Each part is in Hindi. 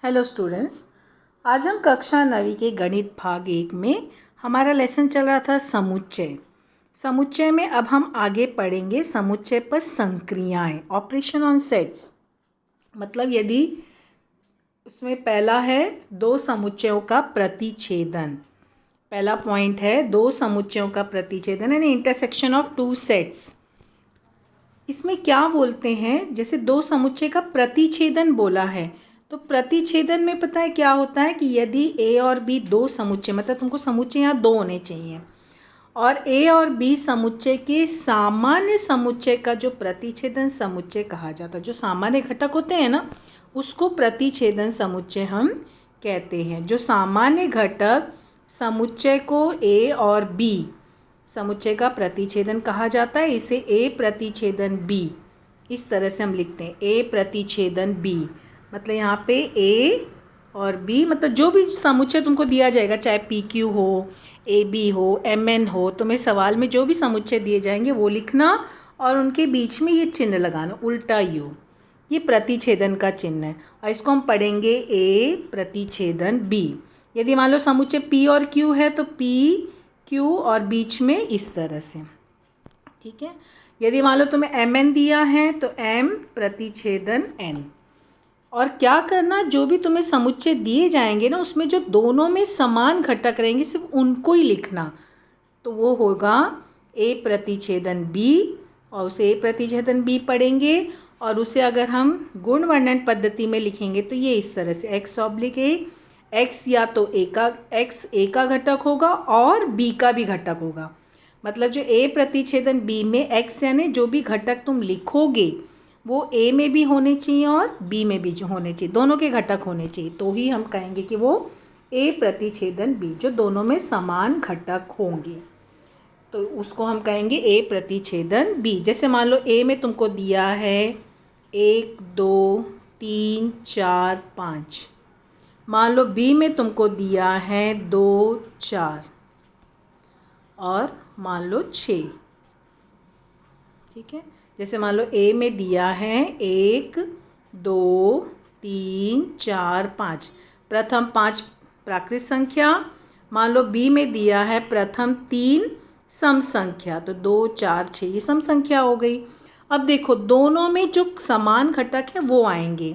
हेलो स्टूडेंट्स, आज हम कक्षा 9वीं के गणित भाग 1 में हमारा लेसन चल रहा था समुच्चय। समुच्चय में अब हम आगे पढ़ेंगे समुच्चय पर संक्रियाएं, ऑपरेशन ऑन सेट्स। मतलब यदि उसमें पहला है दो समुच्चयों का प्रतिच्छेदन। पहला पॉइंट है दो समुच्चयों का प्रतिच्छेदन यानी इंटरसेक्शन ऑफ टू सेट्स। इसमें क्या बोलते हैं, जैसे दो समुच्चय का प्रतिच्छेदन बोला है तो प्रतिच्छेदन में पता है क्या होता है कि यदि ए और बी दो समुच्चय, मतलब तुमको समुच्चय यहाँ दो होने चाहिए, और ए और बी समुच्चय के सामान्य समुच्चय का जो प्रतिच्छेदन समुच्चय कहा जाता है, जो सामान्य घटक होते हैं ना, उसको प्रतिच्छेदन समुच्चय हम कहते हैं। जो सामान्य घटक समुच्चय को ए और बी समुच्चय का प्रतिच्छेदन कहा जाता है, इसे ए प्रतिच्छेदन बी इस तरह से हम लिखते हैं। ए प्रतिच्छेदन बी मतलब यहाँ पे ए और बी, मतलब जो भी समुच्चय तुमको दिया जाएगा, चाहे पी क्यू हो, ए बी हो, एम एन हो, तुम्हें सवाल में जो भी समुच्चय दिए जाएंगे वो लिखना और उनके बीच में ये चिन्ह लगाना, उल्टा यू, ये प्रतिच्छेदन का चिन्ह है। और इसको हम पढ़ेंगे ए प्रतिच्छेदन बी। यदि मान लो समुच्चय पी और क्यू है तो पी क्यू और बीच में इस तरह से, ठीक है। यदि मान लो तुम्हें एम एन दिया है तो एम प्रतिच्छेदन एन। और क्या करना, जो भी तुम्हें समुच्चय दिए जाएंगे ना, उसमें जो दोनों में समान घटक रहेंगे सिर्फ उनको ही लिखना, तो वो होगा ए प्रतिच्छेदन बी, और उसे ए प्रतिच्छेदन बी पढ़ेंगे। और उसे अगर हम गुण वर्णन पद्धति में लिखेंगे तो ये इस तरह से एक्स ऑब्लिक ए, एक्स या तो एक्स ए का घटक होगा और बी का भी घटक होगा। मतलब जो ए प्रतिच्छेदन बी में एक्स यानी जो भी घटक तुम लिखोगे वो ए में भी होने चाहिए और बी में भी होने चाहिए, दोनों के घटक होने चाहिए, तो ही हम कहेंगे कि वो ए प्रतिच्छेदन बी, जो दोनों में समान घटक होंगे तो उसको हम कहेंगे ए प्रतिच्छेदन बी। जैसे मान लो ए में तुमको दिया है 1 2 3 4 5, मान लो बी में तुमको दिया है 2 4 और मान लो 6, ठीक है। जैसे मान लो ए में दिया है 1 2 3 4 5, प्रथम 5 प्राकृत संख्या। मान लो बी में दिया है प्रथम 3 सम संख्या, तो 2 4 6 ये सम संख्या हो गई। अब देखो दोनों में जो समान घटक है वो आएंगे।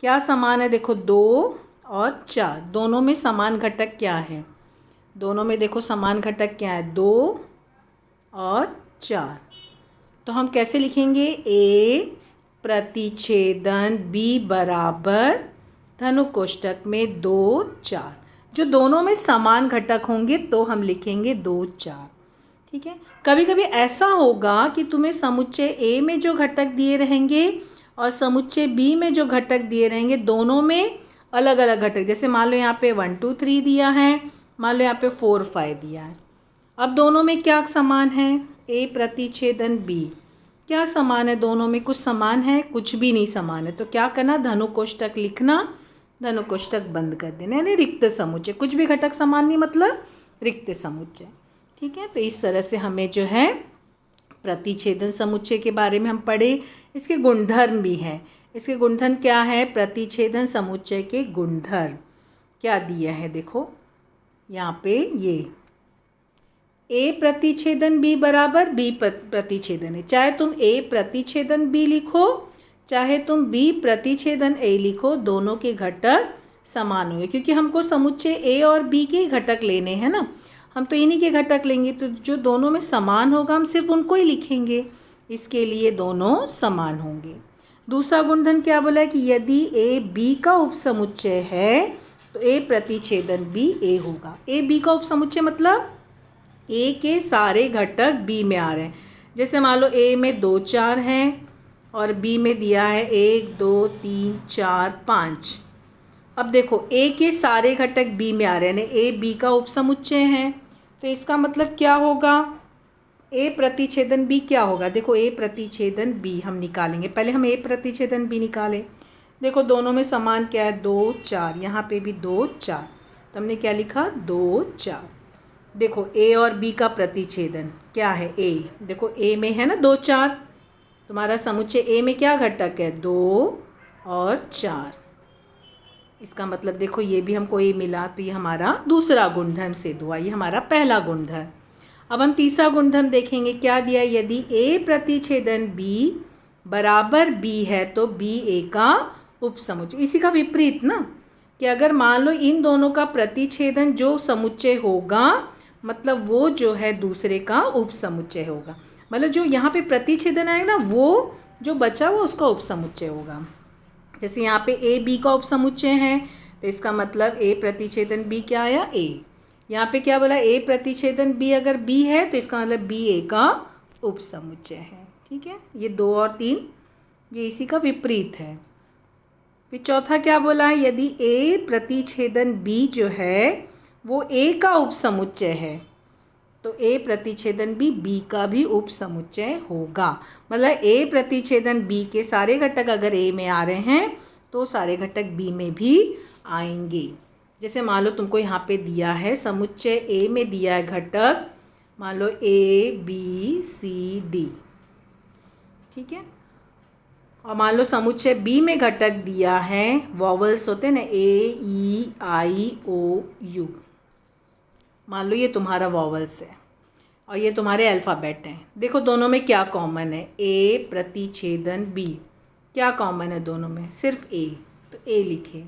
क्या समान है, देखो 2 और 4, दोनों में समान घटक क्या है, दोनों में देखो समान घटक क्या है, 2 और 4। तो हम कैसे लिखेंगे, ए प्रतिच्छेदन बी बराबर धनु कोष्ठक में 2 4, जो दोनों में समान घटक होंगे तो हम लिखेंगे 2 4, ठीक है। कभी कभी ऐसा होगा कि तुम्हें समुच्चय ए में जो घटक दिए रहेंगे और समुच्चय बी में जो घटक दिए रहेंगे, दोनों में अलग अलग घटक, जैसे मान लो यहाँ पे 1 2 3 दिया है, मान लो यहाँ पे 4 5 दिया है। अब दोनों में क्या समान है, ए प्रतिच्छेदन बी, क्या समान है, दोनों में कुछ समान है, कुछ भी नहीं समान है, तो क्या करना, धनु कोष्ठक लिखना, धनु कोष्ठक बंद कर देना, यानी रिक्त समुच्चय, कुछ भी घटक समान नहीं मतलब रिक्त समुच्चय, ठीक है। तो इस तरह से हमें जो है प्रतिच्छेदन समुच्चय के बारे में हम पढ़े। इसके गुणधर्म भी हैं। इसके गुणधर्म क्या है, प्रतिच्छेदन समुच्चय के गुणधर्म क्या दिया है, देखो यहाँ पे ये ए प्रतिच्छेदन बी बराबर बी प्रतिच्छेदन है। चाहे तुम ए प्रतिच्छेदन बी लिखो, चाहे तुम बी प्रतिच्छेदन ए लिखो, दोनों के घटक समान होंगे, क्योंकि हमको समुच्चय ए और बी के घटक लेने हैं ना, हम तो इन्हीं के घटक लेंगे, तो जो दोनों में समान होगा हम सिर्फ उनको ही लिखेंगे, इसके लिए दोनों समान होंगे। दूसरा गुणधर्म क्या बोला है कि यदि ए बी का उपसमुच्चय है तो ए प्रतिच्छेदन बी ए होगा। ए बी का उपसमुच्चय मतलब ए के सारे घटक बी में आ रहे हैं। जैसे मान लो ए में 2 4 हैं और बी में दिया है 1 2 3 4 5। अब देखो ए के सारे घटक बी में आ रहे हैं, यानी ए बी का उपसमुच्चय है, तो इसका मतलब क्या होगा, ए प्रतिच्छेदन बी क्या होगा, देखो ए प्रतिच्छेदन बी हम निकालेंगे। पहले हम ए प्रतिच्छेदन बी निकालें। देखो दोनों में समान क्या है, 2 4, यहाँ पे भी 2 4, तो हमने क्या लिखा 2 4। देखो ए और बी का प्रतिच्छेदन क्या है, ए, देखो ए में है ना 2 4, तुम्हारा समुच्चय ए में क्या घटक है, 2 और 4, इसका मतलब देखो ये भी हमको ए मिला, तो ये हमारा दूसरा गुणधर्म सिद्ध हुआ, ये हमारा पहला गुणधर्म। अब हम तीसरा गुणधर्म देखेंगे, क्या दिया, यदि ए प्रतिच्छेदन बी बराबर बी है तो बी ए का उपसमुच्चय। इसी का विपरीत ना, कि अगर मान लो इन दोनों का प्रतिच्छेदन जो समुच्चय होगा मतलब वो जो है दूसरे का उपसमुच्चय होगा, मतलब जो यहाँ पे प्रतिच्छेदन आएगा ना वो जो बचा वो उसका उपसमुच्चय होगा। जैसे यहाँ पे ए बी का उपसमुच्चय है तो इसका मतलब ए प्रतिच्छेदन बी क्या आया, ए। यहाँ पे क्या बोला, ए प्रतिच्छेदन बी अगर बी है तो इसका मतलब बी ए का उपसमुच्चय है। ठीक है, ये 2 और 3 ये इसी का विपरीत है। फिर चौथा क्या बोला है, यदि ए प्रतिच्छेदन बी जो है वो ए का उपसमुच्चय है तो ए प्रतिच्छेदन बी का भी उपसमुच्चय होगा। मतलब ए प्रतिच्छेदन बी के सारे घटक अगर ए में आ रहे हैं तो सारे घटक बी में भी आएंगे। जैसे मान लो तुमको यहाँ पे दिया है समुच्चय ए में दिया है घटक, मान लो ए बी सी डी, ठीक है, और मान लो समुच्चय बी में घटक दिया है, वॉवल्स होते हैं ना, ए ई आई ओ यू, मान लो ये तुम्हारा वॉवल्स है और ये तुम्हारे अल्फ़ाबेट हैं। देखो दोनों में क्या कॉमन है, ए प्रतिच्छेदन बी, क्या कॉमन है दोनों में, सिर्फ ए, तो ए लिखे।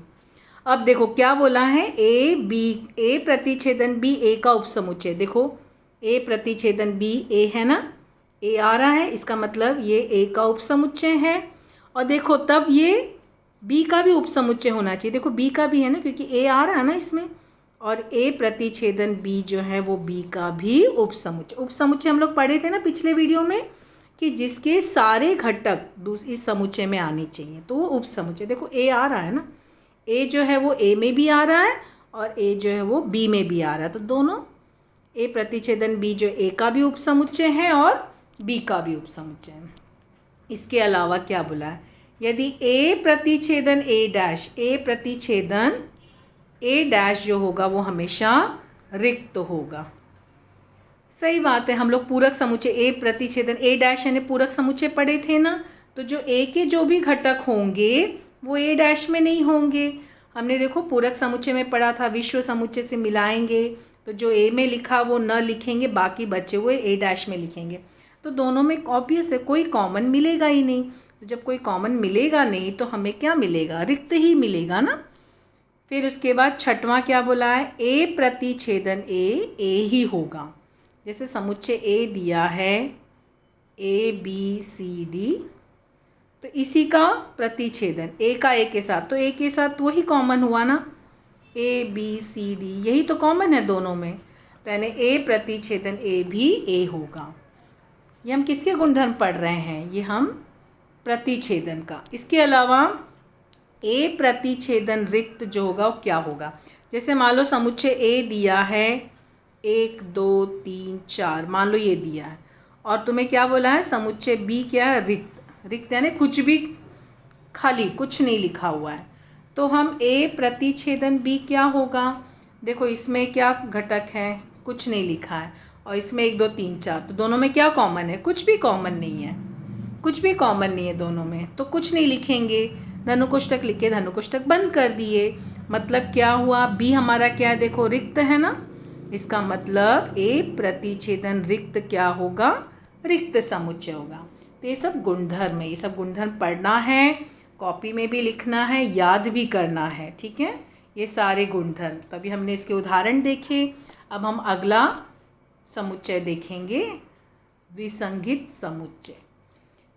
अब देखो क्या बोला है, ए बी, ए प्रतिच्छेदन बी ए का उपसमुच्चय। देखो ए प्रतिच्छेदन बी ए है ना, ए आ रहा है, इसका मतलब ये ए का उपसमुच्चय है। और देखो तब ये बी का भी उपसमुच्चय होना चाहिए, देखो बी का भी है ना क्योंकि ए आ रहा है ना इसमें, और ए प्रतिच्छेदन बी जो है वो बी का भी उपसमुच्चय। उपसमुच्चय हम लोग पढ़े थे ना पिछले वीडियो में कि जिसके सारे घटक इस समुच्चय में आने चाहिए तो वो उपसमुच्चय। देखो ए आ रहा है ना, ए जो है वो ए में भी आ रहा है और ए जो है वो बी में भी आ रहा है, तो दोनों ए प्रतिच्छेदन बी जो ए का भी उपसमुच्चय है और बी का भी उपसमुच्चय है। इसके अलावा क्या बोला है, यदि ए प्रतिच्छेदन ए डैश, ए प्रतिच्छेदन ए डैश जो होगा वो हमेशा रिक्त होगा। सही बात है, हम लोग पूरक समुच्चय ए प्रतिच्छेदन ए डैश यानी पूरक समुच्चय पढ़े थे ना, तो जो ए के जो भी घटक होंगे वो ए डैश में नहीं होंगे। हमने देखो पूरक समुच्चय में पढ़ा था, विश्व समुच्चय से मिलाएंगे तो जो ए में लिखा वो न लिखेंगे, बाकी बचे हुए ए डैश में लिखेंगे। तो दोनों में ऑब्वियस है कोई कॉमन मिलेगा ही नहीं, तो जब कोई कॉमन मिलेगा नहीं तो हमें क्या मिलेगा, रिक्त ही मिलेगा ना। फिर उसके बाद छठवां क्या बोला है, ए प्रतिच्छेदन ए ही होगा। जैसे समुच्चय ए दिया है ए बी सी डी, तो इसी का प्रतिच्छेदन ए का ए के साथ, तो ए के साथ वही कॉमन हुआ ना, ए बी सी डी यही तो कॉमन है दोनों में, तो यानी ए प्रतिच्छेदन ए भी ए होगा। ये हम किसके गुणधर्म पढ़ रहे हैं, ये हम प्रतिच्छेदन का। इसके अलावा ए प्रतिच्छेदन रिक्त जो होगा वो क्या होगा, जैसे मान लो समुच्चय ए दिया है 1 2 3 4, मान लो ये दिया है और तुम्हें क्या बोला है समुच्चय बी क्या है, रिक्त। रिक्त यानी कुछ भी खाली, कुछ नहीं लिखा हुआ है, तो हम ए प्रतिच्छेदन बी क्या होगा, देखो इसमें क्या घटक है, कुछ नहीं लिखा है, और इसमें 1 2 3 4, तो दोनों में क्या कॉमन है, कुछ भी कॉमन नहीं है, कुछ भी कॉमन नहीं है दोनों में, तो कुछ नहीं लिखेंगे, धनुकोष्ठक लिखे, धनुकोष्ठक बंद कर दिए। मतलब क्या हुआ, बी हमारा क्या है, देखो रिक्त है ना, इसका मतलब ए प्रतिच्छेदन रिक्त क्या होगा, रिक्त समुच्चय होगा। तो ये सब गुणधर्म है, ये सब गुणधर्म पढ़ना है, कॉपी में भी लिखना है, याद भी करना है, ठीक है, ये सारे गुणधर्म। तो अभी हमने इसके उदाहरण देखे, अब हम अगला समुच्चय देखेंगे, विसंगित समुच्चय।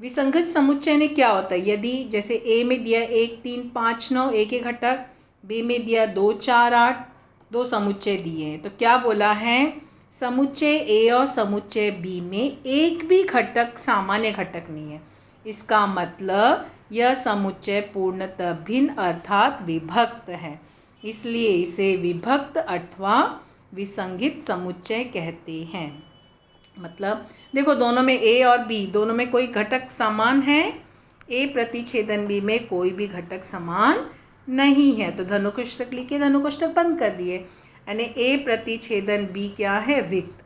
विसंगत समुच्चय ने क्या होता है, यदि जैसे ए में दिया 1 3 5 9 ए के घटक, बी में दिया 2 4 8, 2 समुच्चय दिए हैं, तो क्या बोला है, समुच्चय ए और समुच्चय बी में एक भी घटक सामान्य घटक नहीं है। इसका मतलब यह समुच्चय पूर्णतः भिन्न अर्थात विभक्त है, इसलिए इसे विभक्त अथवा विसंगित समुच्चय कहते हैं। मतलब देखो दोनों में ए और बी दोनों में कोई घटक समान है, ए प्रतिच्छेदन बी में कोई भी घटक समान नहीं है, तो धनुकोष्ठक लिखे, धनुकोष्ठक बंद कर दिए, यानी ए प्रतिच्छेदन बी क्या है, रिक्त।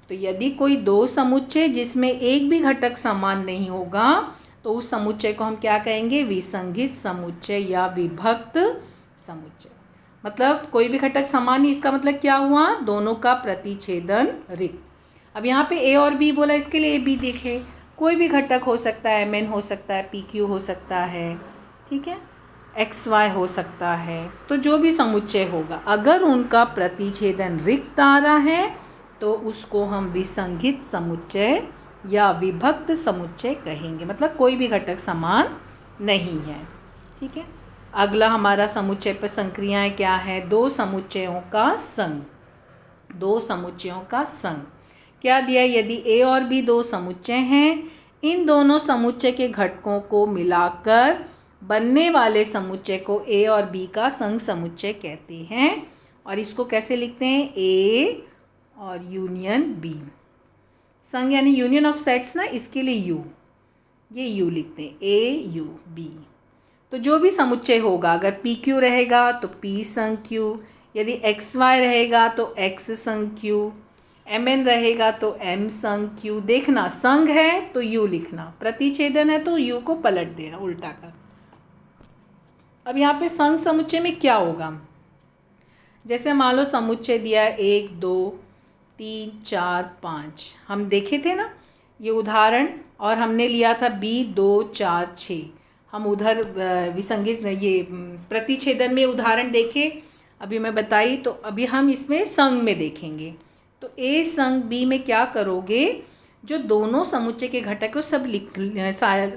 तो यदि कोई 2 समुच्चय जिसमें एक भी घटक समान नहीं होगा तो उस समुच्चय को हम क्या कहेंगे, विसंगित समुच्चय या विभक्त समुच्चय। मतलब कोई भी घटक समान नहीं, इसका मतलब क्या हुआ, दोनों का प्रतिच्छेदन रिक्त। अब यहाँ पे ए और बी बोला, इसके लिए ए बी देखे, कोई भी घटक हो सकता है, एम एन हो सकता है, पी क्यू हो सकता है, ठीक है, एक्स वाई हो सकता है। तो जो भी समुच्चय होगा अगर उनका प्रतिच्छेदन रिक्त आ रहा है तो उसको हम विसंगित समुच्चय या विभक्त समुच्चय कहेंगे। मतलब कोई भी घटक समान नहीं है, ठीक है। अगला हमारा समुच्चय पर संक्रियाएं क्या है, दो समुच्चयों का संघ। दो समुच्चयों का संघ क्या दिया, यदि ए और बी दो समुच्चय हैं, इन दोनों समुच्चय के घटकों को मिलाकर बनने वाले समुच्चय को ए और बी का संघ समुच्चय कहते हैं। और इसको कैसे लिखते हैं, ए और यूनियन बी। संघ यानी यूनियन ऑफ सेट्स ना, इसके लिए यू, ये यू लिखते हैं, ए यू बी। तो जो भी समुच्चय होगा, अगर पी क्यू रहेगा तो पी संघ क्यू, यदि एक्स वाई रहेगा तो एक्स संघ क्यू, एम एन रहेगा तो एम संघ क्यू। देखना संघ है तो यू लिखना, प्रतिच्छेदन है तो यू को पलट देना उल्टा कर। अब यहाँ पे संघ समुच्चय में क्या होगा, जैसे मान लो समुच्चय दिया है 1 2 3 4 5, हम देखे थे ना ये उदाहरण, और हमने लिया था b 2 4 6। हम उधर विसंगित ये प्रतिच्छेदन में उदाहरण देखे, अभी मैं बताई, तो अभी हम इसमें संघ में देखेंगे। तो a संघ b में क्या करोगे, जो दोनों समुच्चय के घटक को सब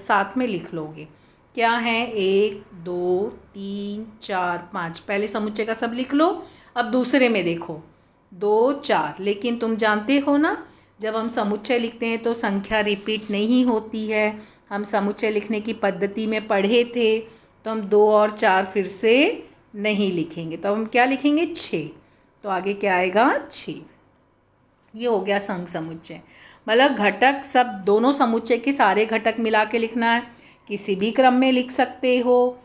साथ में लिख लोगे। क्या है, 1 2 3 4 5, पहले समुच्चय का सब लिख लो। अब दूसरे में देखो 2 4, लेकिन तुम जानते हो ना जब हम समुच्चय लिखते हैं तो संख्या रिपीट नहीं होती है। हम समुच्चय लिखने की पद्धति में पढ़े थे, तो हम 2 और 4 फिर से नहीं लिखेंगे, तो हम क्या लिखेंगे, 6। तो आगे क्या आएगा, 6। ये हो गया संघ समुच्चय। मतलब घटक सब, दोनों समुच्चय के सारे घटक मिला के लिखना है। किसी भी क्रम में लिख सकते हो,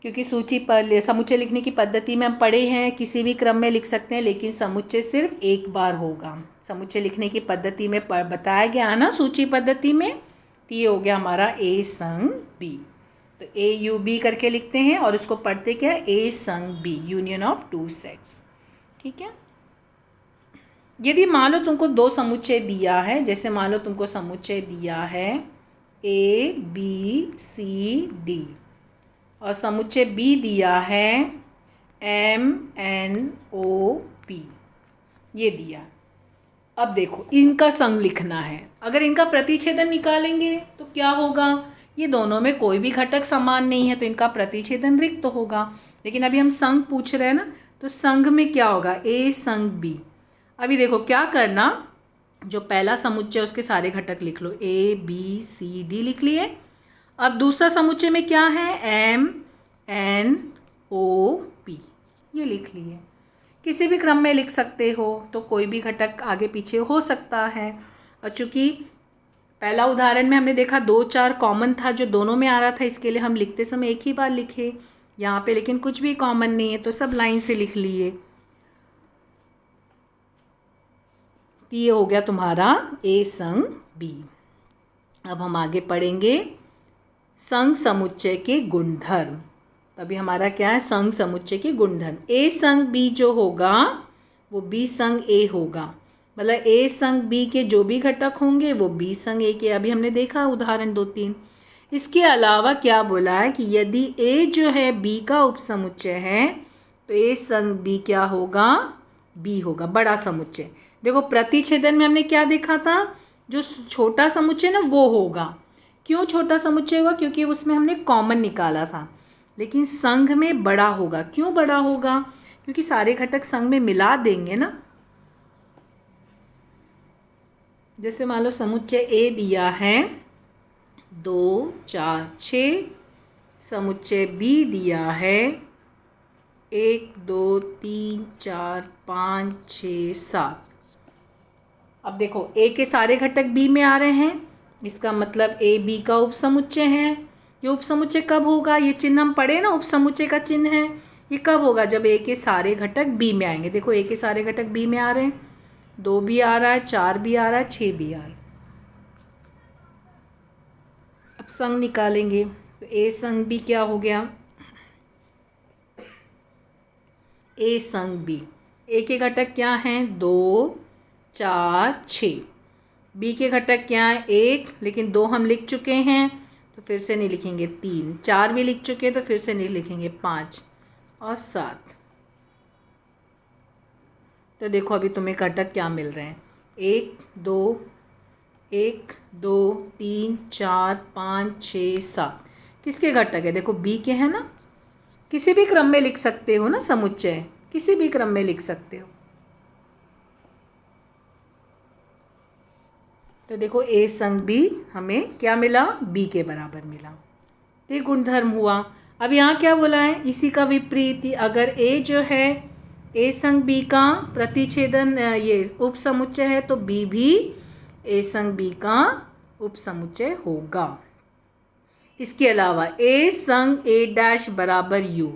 क्योंकि सूची पर समुच्चय लिखने की पद्धति में हम पढ़े हैं, किसी भी क्रम में लिख सकते हैं, लेकिन समुच्चय सिर्फ एक बार होगा। समुच्चय लिखने की पद्धति में बताया गया है ना सूची पद्धति में। तो ये हो गया हमारा ए संघ बी। तो ए यू बी करके लिखते हैं और उसको पढ़ते क्या, ए संघ B, union of two sets, ठीक है। यदि मान लो तुमको दो समुच्चय दिया है, जैसे मान लो तुमको समुच्चय दिया है ए बी सी डी, और समुच्चय बी दिया है एम एन ओ पी, ये दिया। अब देखो इनका संघ लिखना है। अगर इनका प्रतिच्छेदन निकालेंगे तो क्या होगा, ये दोनों में कोई भी घटक समान नहीं है, तो इनका प्रतिच्छेदन रिक्त तो होगा। लेकिन अभी हम संघ पूछ रहे हैं ना, तो संघ में क्या होगा, ए संघ बी। अभी देखो क्या करना, जो पहला समुच्चय उसके सारे घटक लिख लो, ए बी सी डी लिख लिए। अब दूसरा समुच्चय में क्या है, एम एन ओ पी, ये लिख लिए। किसी भी क्रम में लिख सकते हो, तो कोई भी घटक आगे पीछे हो सकता है। और चूँकि पहला उदाहरण में हमने देखा 2 4 कॉमन था जो दोनों में आ रहा था, इसके लिए हम लिखते समय एक ही बार लिखे। यहाँ पे लेकिन कुछ भी कॉमन नहीं है, तो सब लाइन से लिख लिए। ये हो गया तुम्हारा ए संघ बी। अब हम आगे पढ़ेंगे संघ समुच्चय के गुणधर्म। तभी हमारा क्या है, संघ समुच्चय के गुणधर्म। ए संघ बी जो होगा वो बी संघ ए होगा। मतलब ए संघ बी के जो भी घटक होंगे वो बी संघ ए के। अभी हमने देखा उदाहरण 2 3। इसके अलावा क्या बोला है कि यदि ए जो है बी का उपसमुच्चय है, तो ए संघ बी क्या होगा, बी होगा, बड़ा समुच्चय। देखो प्रतिच्छेदन में हमने क्या देखा था, जो छोटा समुच्चय ना वो होगा। क्यों छोटा समुच्चय होगा, क्योंकि उसमें हमने कॉमन निकाला था। लेकिन संघ में बड़ा होगा। क्यों बड़ा होगा, क्योंकि सारे घटक संघ में मिला देंगे ना। जैसे मान लो समुच्चय ए दिया है 2 4 6, समुच्चय बी दिया है 1 2 3 4 5 6 7। अब देखो ए के सारे घटक बी में आ रहे हैं, इसका मतलब ए बी का उपसमुच्चय है। ये उपसमुच्चय कब होगा, ये चिन्ह हम पढ़े ना, उपसमुच्चय का चिन्ह है। ये कब होगा, जब ए के सारे घटक बी में आएंगे। देखो ए के सारे घटक बी में आ रहे हैं, 2 भी आ रहा है, 4 भी आ रहा है, 6 भी आ रहा है। अब संघ निकालेंगे, तो ए संघ बी क्या हो गया, ए संग बी। ए के घटक क्या हैं? 2, 4, 6। बी के घटक क्या हैं? 1, लेकिन 2 हम लिख चुके हैं तो फिर से नहीं लिखेंगे। 3, 4 भी लिख चुके हैं तो फिर से नहीं लिखेंगे। 5 और 7। तो देखो अभी तुम्हें घटक क्या मिल रहे हैं? 1, 2, 3, 4, 5, 6, 7। किसके घटक है? देखो बी के हैं ना। किसी भी क्रम में लिख सकते हो ना, समुच्चय किसी भी क्रम में लिख सकते हो। तो देखो ए संग बी हमें क्या मिला? बी के बराबर मिला। तो ये गुणधर्म हुआ। अब यहाँ क्या बोला है? इसी का विपरीत, अगर ए जो है ए संग बी का प्रतिच्छेदन ये उप समुच्चय है तो बी भी ए संग बी का उप समुच्चय होगा। इसके अलावा ए संग ए डैश बराबर यू।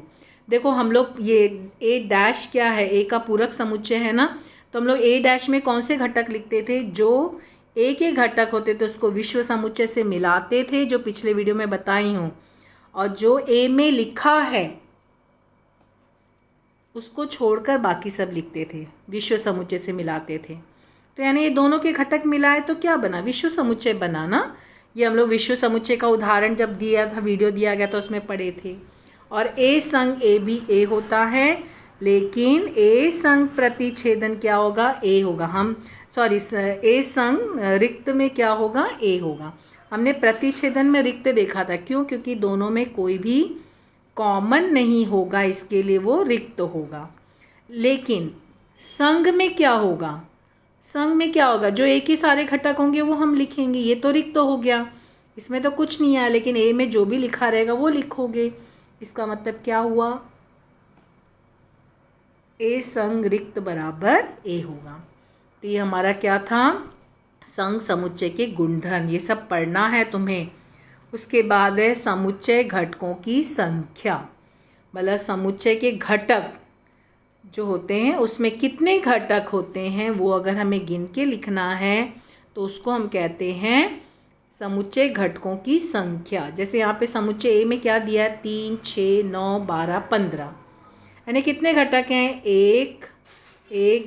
देखो हम लोग ये ए डैश क्या है? ए का पूरक समुच्चय है ना। तो हम लोग ए डैश में कौन से घटक लिखते थे? जो ए के घटक होते थे उसको विश्व समुच्चय से मिलाते थे, जो पिछले वीडियो में बताई हूँ। और जो ए में लिखा है उसको छोड़कर बाकी सब लिखते थे, विश्व समुच्चय से मिलाते थे। तो यानी ये दोनों के घटक मिलाए तो क्या बना? विश्व समुच्चय बना ना। ये हम लोग विश्व समुच्चय का उदाहरण जब दिया था, वीडियो दिया गया था, उसमें पढ़े थे। और ए संग ए भी ए होता है, लेकिन ए संग प्रतिच्छेदन क्या होगा? ए होगा। ए संग रिक्त में क्या होगा? ए होगा। हमने प्रतिच्छेदन में रिक्त देखा था। क्यों? क्योंकि दोनों में कोई भी कॉमन नहीं होगा, इसके लिए वो रिक्त होगा। लेकिन संग में क्या होगा? संग में क्या होगा? जो ए के सारे घटक होंगे वो हम लिखेंगे। ये तो रिक्त हो गया, इसमें तो कुछ नहीं है, लेकिन ए में जो भी लिखा रहेगा वो लिखोगे। इसका मतलब क्या हुआ? ए संग रिक्त बराबर ए होगा। तो ये हमारा क्या था? संग समुच्चय के गुणधर्म। ये सब पढ़ना है तुम्हें। उसके बाद है समुच्चय घटकों की संख्या। मतलब समुच्चय के घटक जो होते हैं उसमें कितने घटक होते हैं वो अगर हमें गिन के लिखना है तो उसको हम कहते हैं समुच्चय घटकों की संख्या। जैसे यहाँ पे समुच्चय ए में क्या दिया है? 3, 6, 9, 12, 15। यानी कितने घटक हैं? 1,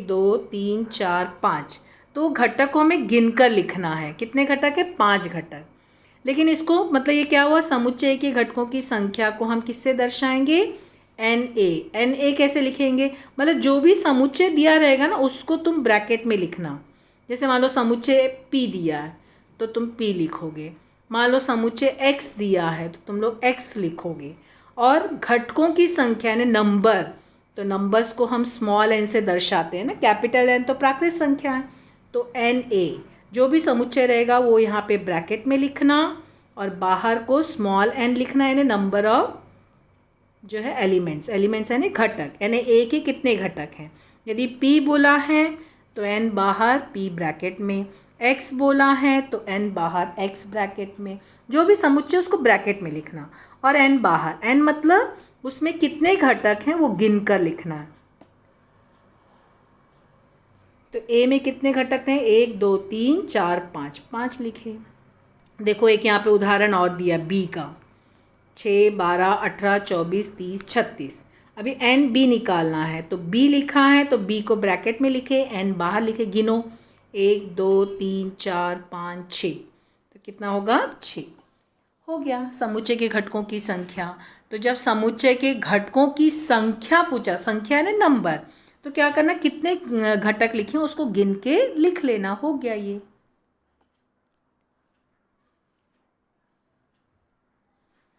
2, 3, 4, 5। तो घटक को हमें गिनकर लिखना है। कितने घटक है? 5 घटक। लेकिन इसको मतलब ये क्या हुआ? समुच्चय के घटकों की संख्या को हम किससे दर्शाएंगे? एन ए कैसे लिखेंगे? मतलब जो भी समुच्चय दिया रहेगा ना उसको तुम ब्रैकेट में लिखना। जैसे मान लो समुच्चय पी दिया है तो तुम पी लिखोगे। मान लो समुच्चय एक्स दिया है तो तुम लोग एक्स लिखोगे। और घटकों की संख्या यानी नंबर, तो नंबर्स को हम स्मॉल एन से दर्शाते हैं ना, कैपिटल एन तो प्राकृत संख्या है। तो एन ए जो भी समुच्चय रहेगा वो यहाँ पे ब्रैकेट में लिखना और बाहर को स्मॉल एन लिखना, यानी नंबर ऑफ जो है एलिमेंट्स यानी घटक, यानी ए के कितने घटक हैं। यदि पी बोला है तो एन बाहर, पी ब्रैकेट में। एक्स बोला है तो एन बाहर, एक्स ब्रैकेट में। जो भी समुच्चय उसको ब्रैकेट में लिखना और एन बाहर। एन मतलब उसमें कितने घटक हैं वो गिन कर लिखना है। तो ए में कितने घटक हैं? 1, 2, 3, 4, 5। 5 लिखे। देखो एक यहाँ पे उदाहरण और दिया बी का। 6, 12, 18, 24, 30, 36। अभी एन बी निकालना है तो बी लिखा है तो बी को ब्रैकेट में लिखे, एन बाहर लिखे। गिनो 1, 2, 3, 4, 5, 6। तो कितना होगा? 6 हो गया समुच्चय के घटकों की संख्या। तो जब समुच्चय के घटकों की संख्या पूछा, संख्या है ना नंबर, तो क्या करना? कितने घटक लिखे उसको गिन के लिख लेना। हो गया ये।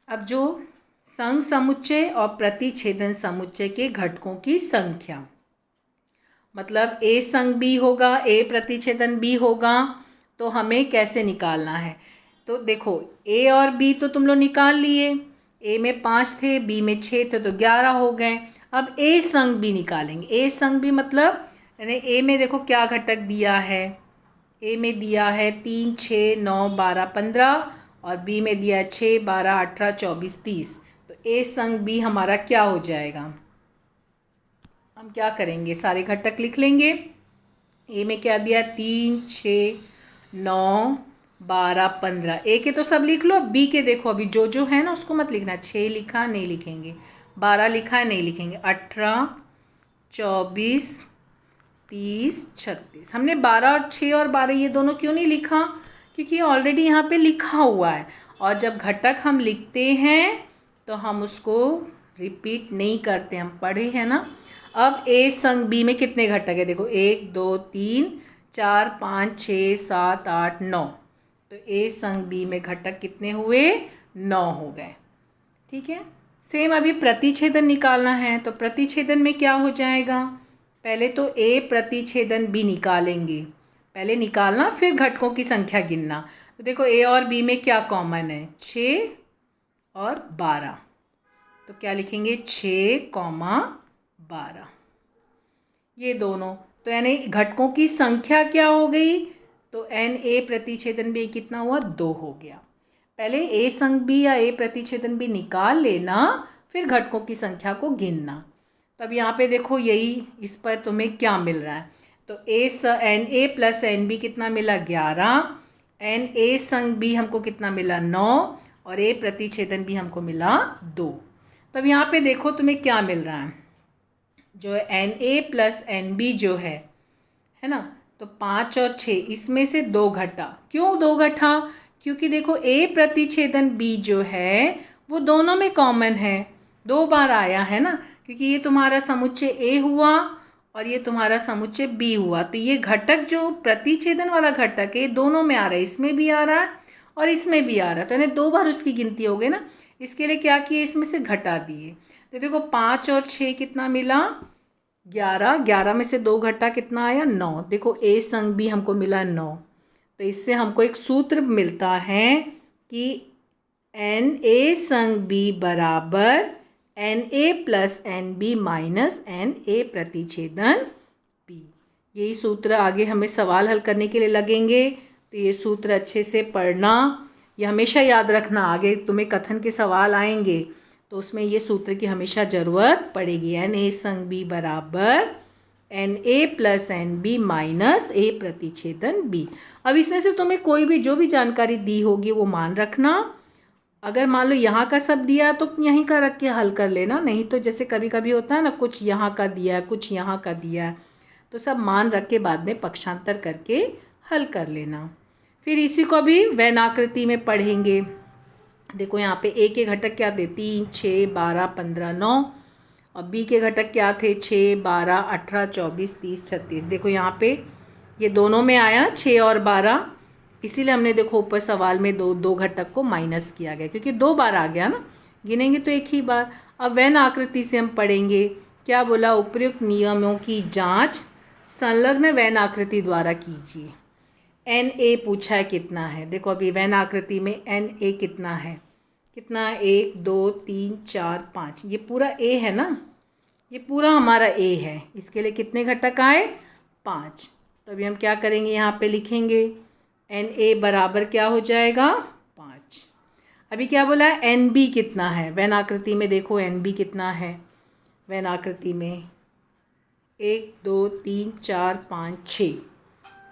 अब जो संग समुच्चय और प्रतिच्छेदन समुच्चय के घटकों की संख्या, मतलब ए संग बी होगा, ए प्रतिच्छेदन बी होगा, तो हमें कैसे निकालना है? तो देखो ए और बी तो तुम लोग निकाल लिए। ए में 5 थे, बी में 6 थे, तो 11 हो गए। अब ए संग बी निकालेंगे। ए संग बी मतलब यानी ए में देखो क्या घटक दिया है। ए में दिया है 3, 6, 9, 12, 15 और बी में दिया है 6, 12, 18, 24, 30। तो ए संग बी हमारा क्या हो जाएगा? हम क्या करेंगे? सारे घटक लिख लेंगे। ए में क्या दिया? 3, 6, 9, 12, 15। ए के तो सब लिख लो। बी के देखो अभी जो जो है ना उसको मत लिखना। 6 लिखा नहीं लिखेंगे, 12 लिखा है नहीं लिखेंगे, 18, 24, 30, 36। हमने 12 और 6 और 12 ये दोनों क्यों नहीं लिखा? क्योंकि ऑलरेडी यहाँ पे लिखा हुआ है, और जब घटक हम लिखते हैं तो हम उसको रिपीट नहीं करते, हम पढ़े हैं ना। अब ए संग बी में कितने घटक है? देखो 1 2 3 4 5 6 7 8 9। तो ए संग बी में घटक कितने हुए? 9 हो गए। ठीक है। सेम अभी प्रतिच्छेदन निकालना है, तो प्रतिच्छेदन में क्या हो जाएगा? पहले तो ए प्रतिच्छेदन बी निकालेंगे, पहले निकालना फिर घटकों की संख्या गिनना। तो देखो ए और बी में क्या कॉमन है? 6 और 12। तो क्या लिखेंगे? 6, 12 ये दोनों। तो यानी घटकों की संख्या क्या हो गई? तो एन ए प्रतिच्छेदन बी कितना हुआ? 2 हो गया। पहले ए संग बी या ए प्रतिच्छेदन बी निकाल लेना, फिर घटकों की संख्या को गिनना। तब यहाँ पे देखो यही, इस पर तुम्हें क्या मिल रहा है? तो N A plus N B कितना मिला? 11। एन ए संग बी हमको कितना मिला? 9। और ए प्रतिच्छेदन बी हमको मिला 2। तब यहाँ पे देखो तुम्हें क्या मिल रहा है? जो N A plus N B जो है ना, तो 5 और 6 इसमें से 2 घटा। क्यों 2 घटा? क्योंकि देखो ए प्रतिच्छेदन बी जो है वो दोनों में कॉमन है, 2 बार आया है ना, क्योंकि ये तुम्हारा समुच्चय ए हुआ और ये तुम्हारा समुच्चय बी हुआ। तो ये घटक जो प्रतिच्छेदन वाला घटक है दोनों में आ रहा है, इसमें भी आ रहा है और इसमें भी आ रहा है, तो यानी 2 बार उसकी गिनती हो गई ना। इसके लिए क्या किए? इसमें से घटा दिए। तो देखो 5 और 6 कितना मिला? 11। 11 में से 2 घटा कितना आया? 9। देखो ए संग बी हमको मिला 9। तो इससे हमको एक सूत्र मिलता है कि एन ए संग बी बराबर N A plus N B minus N A प्रतिच्छेदन बी। यही सूत्र आगे हमें सवाल हल करने के लिए लगेंगे, तो ये सूत्र अच्छे से पढ़ना, ये हमेशा याद रखना। आगे तुम्हें कथन के सवाल आएंगे तो उसमें ये सूत्र की हमेशा ज़रूरत पड़ेगी। एन ए संग बी बराबर N A plus N B minus A प्रतिच्छेदन बी। अब इसमें से तुम्हें कोई भी जो भी जानकारी दी होगी वो मान रखना। अगर मान लो यहाँ का सब दिया तो यहीं का रख के हल कर लेना, नहीं तो जैसे कभी कभी होता है ना, कुछ यहाँ का दिया है कुछ यहाँ का दिया है, तो सब मान रख के बाद में पक्षांतर करके हल कर लेना। फिर इसी को भी वैन आकृति में पढ़ेंगे। देखो यहाँ पे ए के घटक क्या थे? 3, 6, 12, 15, 9। और बी के घटक क्या थे? 6, 12, 18, 24, 30, 36। देखो यहाँ पे ये दोनों में आया 6 और 12, इसीलिए हमने देखो ऊपर सवाल में दो घटक को माइनस किया गया, क्योंकि 2 बार आ गया ना, गिनेंगे तो एक ही बार। अब वैन आकृति से हम पढ़ेंगे। क्या बोला? उपर्युक्त नियमों की जांच संलग्न वैन आकृति द्वारा कीजिए। एन ए पूछा है कितना है? देखो अभी वैन आकृति में एन ए कितना है? कितना? 1 2 3 4 5। ये पूरा ए है ना, ये पूरा हमारा ए है। इसके लिए कितने घटक आए? 5। तो अभी हम क्या करेंगे? यहाँ पे लिखेंगे एन ए बराबर क्या हो जाएगा? 5। अभी क्या बोला है? एन बी कितना है? वैन आकृति में देखो एन बी कितना है? वैन आकृति में 1 2 3 4 5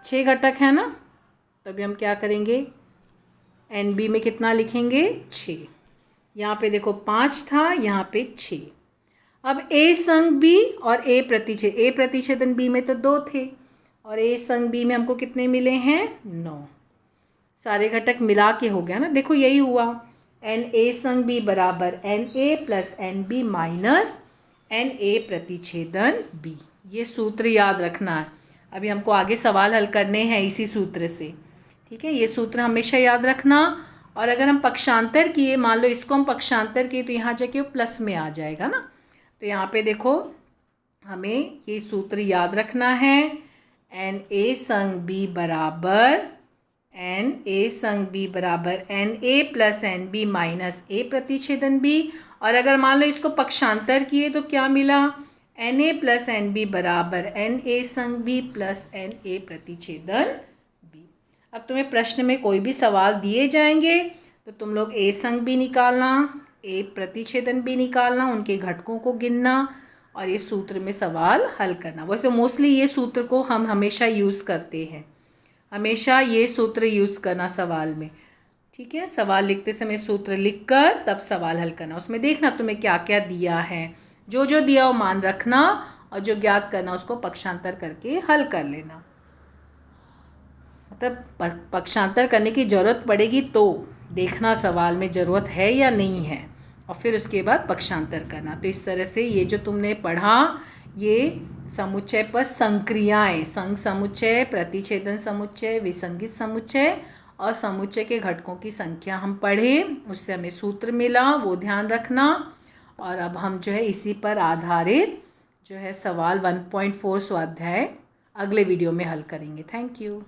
6 घटक है ना। तो अभी हम क्या करेंगे? एन बी में कितना लिखेंगे? 6। यहाँ पे देखो 5 था, यहाँ पे 6। अब ए संग बी और ए प्रतिच्छेदन बी में तो 2 थे, और ए संग बी में हमको कितने मिले हैं? 9। सारे घटक मिला के हो गया ना। देखो यही हुआ, एन ए संग बी बराबर N A plus N B minus N A प्रतिच्छेदन बी। ये सूत्र याद रखना है। अभी हमको आगे सवाल हल करने हैं इसी सूत्र से, ठीक है। ये सूत्र हमेशा याद रखना। और अगर हम पक्षांतर किए, मान लो इसको हम पक्षांतर किए, तो यहाँ जाके वो प्लस में आ जाएगा ना। तो यहाँ पे देखो हमें ये सूत्र याद रखना है। एन ए संग बी बराबर N A plus N B minus A प्रतिच्छेदन बी। और अगर मान लो इसको पक्षांतर किए तो क्या मिला? N A plus N B बराबर एन ए संग बी प्लस एन ए प्रतिच्छेदन बी। अब तुम्हें प्रश्न में कोई भी सवाल दिए जाएंगे तो तुम लोग ए संग बी निकालना, ए प्रतिच्छेदन बी निकालना, उनके घटकों को गिनना और ये सूत्र में सवाल हल करना। वैसे मोस्टली ये सूत्र को हम हमेशा यूज़ करते हैं, हमेशा ये सूत्र यूज़ करना सवाल में, ठीक है। सवाल लिखते समय सूत्र लिखकर तब सवाल हल करना। उसमें देखना तुम्हें क्या क्या दिया है, जो जो दिया वो मान रखना और जो ज्ञात करना उसको पक्षांतर करके हल कर लेना। मतलब पक्षांतर करने की ज़रूरत पड़ेगी तो देखना सवाल में ज़रूरत है या नहीं है, और फिर उसके बाद पक्षांतर करना। तो इस तरह से ये जो तुमने पढ़ा, ये समुच्चय पर संक्रियाएं, संघ समुच्चय, प्रतिच्छेदन समुच्चय, विसंगित समुच्चय और समुच्चय के घटकों की संख्या हम पढ़े, उससे हमें सूत्र मिला, वो ध्यान रखना। और अब हम जो है इसी पर आधारित जो है सवाल 1.4 स्वाध्याय अगले वीडियो में हल करेंगे। Thank you.